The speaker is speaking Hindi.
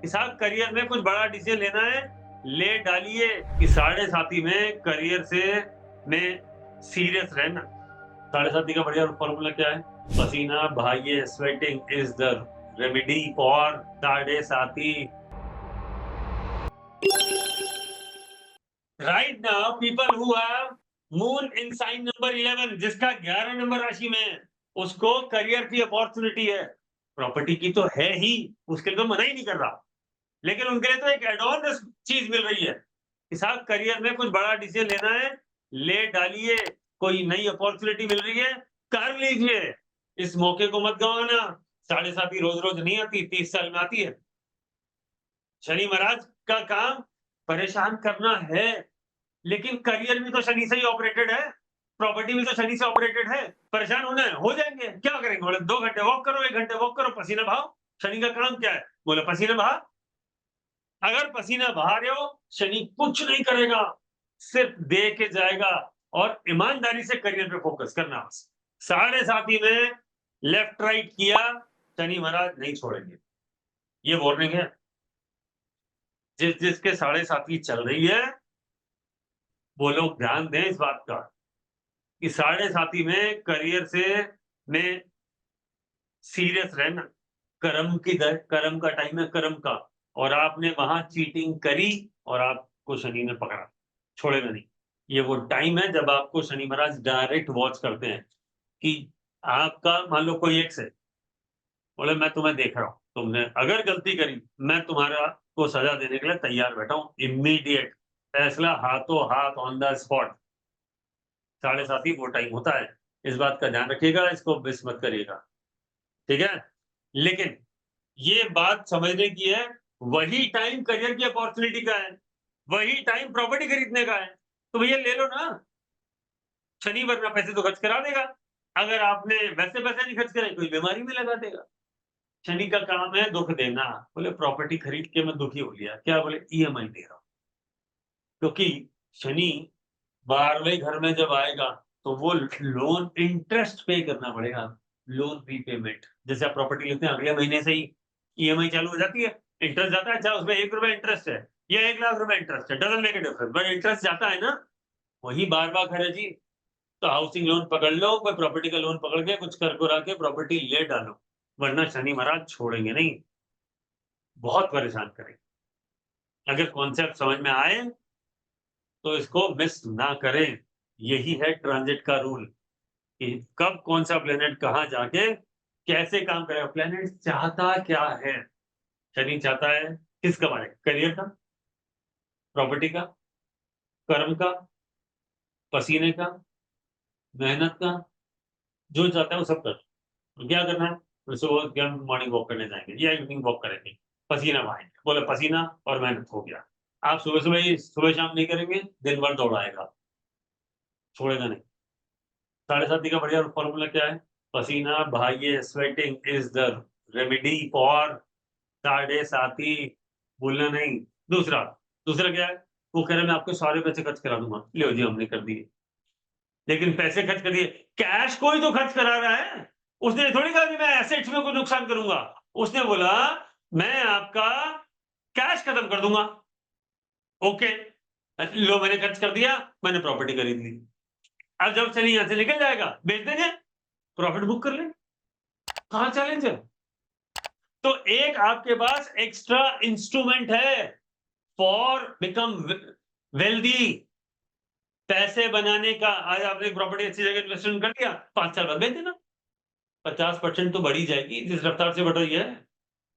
कि साहब करियर में कुछ बड़ा डिसीजन लेना है, ले डालिए कि साढ़े साथी में करियर से में सीरियस रहना। साढ़े साथी का बढ़िया फॉर्मूला क्या है? पसीना बहाइए, sweating is the remedy for Sade Sati. Right now people who have moon in sign number 11, जिसका 11 नंबर राशि में है, उसको करियर की अपॉर्चुनिटी है। प्रॉपर्टी की तो है ही, उसके लिए तो मना ही नहीं कर रहा, लेकिन उनके लिए तो एक एड ऑन चीज मिल रही है कि साहब करियर में कुछ बड़ा डिसीजन लेना है, ले डालिए, कोई नई अपॉर्चुनिटी मिल रही है, कर लीजिए, इस मौके को मत गंवाना। साढ़े साथी रोज रोज नहीं आती, 30 साल में आती है। शनि महाराज का काम परेशान करना है, लेकिन करियर भी तो शनि से ही ऑपरेटेड है, प्रॉपर्टी भी तो शनि से ऑपरेटेड है। परेशान होना है, हो जाएंगे, क्या करेंगे? बोले 2 घंटे वॉक करो, 1 घंटे वॉक करो, पसीना बहाओ। शनि का काम क्या है? बोले पसीना बहा। अगर पसीना बहा रहे हो, शनि कुछ नहीं करेगा, सिर्फ दे के जाएगा। और ईमानदारी से करियर पे फोकस करना बस। साढ़े साथी में लेफ्ट राइट किया, शनि महाराज नहीं छोड़ेंगे। ये वार्निंग है। जिस जिसके साढ़े साथी चल रही है, वो लोग ध्यान दें इस बात का कि साढ़े साथी में करियर से में सीरियस रहना। कर्म का टाइम है, कर्म का। और आपने वहां चीटिंग करी और आपको शनि ने पकड़ा, छोड़ेगा नहीं। ये वो टाइम है जब आपको शनि महाराज डायरेक्ट वॉच करते हैं कि आपका मान लो कोई एक्स है, बोले मैं तुम्हें देख रहा हूं, तुमने अगर गलती करी, मैं तुम्हारा को सजा देने के लिए तैयार बैठा हूं, इमीडिएट फैसला हाथों हाथ ऑन द स्पॉट। साढ़े साथी वो टाइम होता है, इस बात का ध्यान रखिएगा, इसको मिस मत करिएगा, ठीक है? लेकिन ये बात समझने की है, वही टाइम करियर की अपॉर्चुनिटी का है, वही टाइम प्रॉपर्टी खरीदने का है, तो भैया ले लो ना। शनि वरना पैसे तो खर्च करा देगा, अगर आपने वैसे पैसे नहीं खर्च करे कोई बीमारी में लगा देगा। शनि का काम है दुख देना। बोले प्रॉपर्टी खरीद के मैं दुखी हो गया, क्या? बोले ईएमआई दे रहा हूं। क्योंकि शनि 12वें घर में जब आएगा तो वो लोन इंटरेस्ट पे करना पड़ेगा, लोन रीपेमेंट। जैसे आप प्रॉपर्टी लेते हैं, अगले महीने से ही ईएमआई चालू हो जाती है, इंटरेस्ट जाता है, चाहे उसमें 1 रुपए इंटरेस्ट है या 1 लाख रुपए इंटरेस्ट है, doesn't make a difference, but interest जाता है ना। वही बार-बार करे जी। तो हाउसिंग लोन पकड़ लो, कोई प्रॉपर्टी का लोन पकड़ के कुछ कर कुरा के प्रॉपर्टी ले डालो, वरना शनि महाराज छोड़ेंगे नहीं, बहुत परेशान करेंगे। अगर कॉन्सेप्ट समझ में आए तो इसको मिस ना करें। यही है ट्रांजिट का रूल कि कब कौन सा प्लेनेट कहाँ जाके कैसे काम करेगा। प्लेनेट चाहता क्या है? शनि चाहता है किसका बारे? करियर का, प्रॉपर्टी का, कर्म का, पसीने का, मेहनत का। जो चाहता है वो सब कर। तो क्या करना है? तो सुबह क्या मॉर्निंग वॉक करने जाएंगे या इवनिंग वॉक करेंगे, पसीना बहाएंगे। बोले पसीना और मेहनत हो गया। आप सुबह सुबह ही सुबह शाम नहीं करेंगे, दिन भर दौड़ाएगा, छोड़ेगा नहीं। साढ़े साथी का बढ़िया फॉर्मूला क्या है? पसीना बहाइए, sweating is the remedy for Sade Sati. भूलना नहीं। दूसरा दूसरा क्या है? वो कह रहे मैं आपके सारे पैसे खर्च करा दूंगा। लो जी, हमने कर दिए, लेकिन पैसे खर्च कर दिए। कैश कोई तो खर्च करा रहा है। उसने थोड़ी कहा कि मैं एसेट्स में कोई नुकसान करूंगा। उसने बोला मैं आपका कैश खत्म कर दूंगा। ओके, लो मैंने खर्च कर दिया, मैंने प्रॉपर्टी खरीद ली। अब जब चलिए यहां से निकल जाएगा, बेच देंगे, प्रॉफिट बुक कर लेंगे। कहां चैलेंज है? तो एक आपके पास एक्स्ट्रा इंस्ट्रूमेंट है फॉर बिकम वेल्दी, पैसे बनाने का। आज आपने प्रॉपर्टी अच्छी जगह इन्वेस्टमेंट कर दिया, 5 साल बाद बेच देना, 50% तो बढ़ी जाएगी जिस रफ्तार से बढ़ रही है।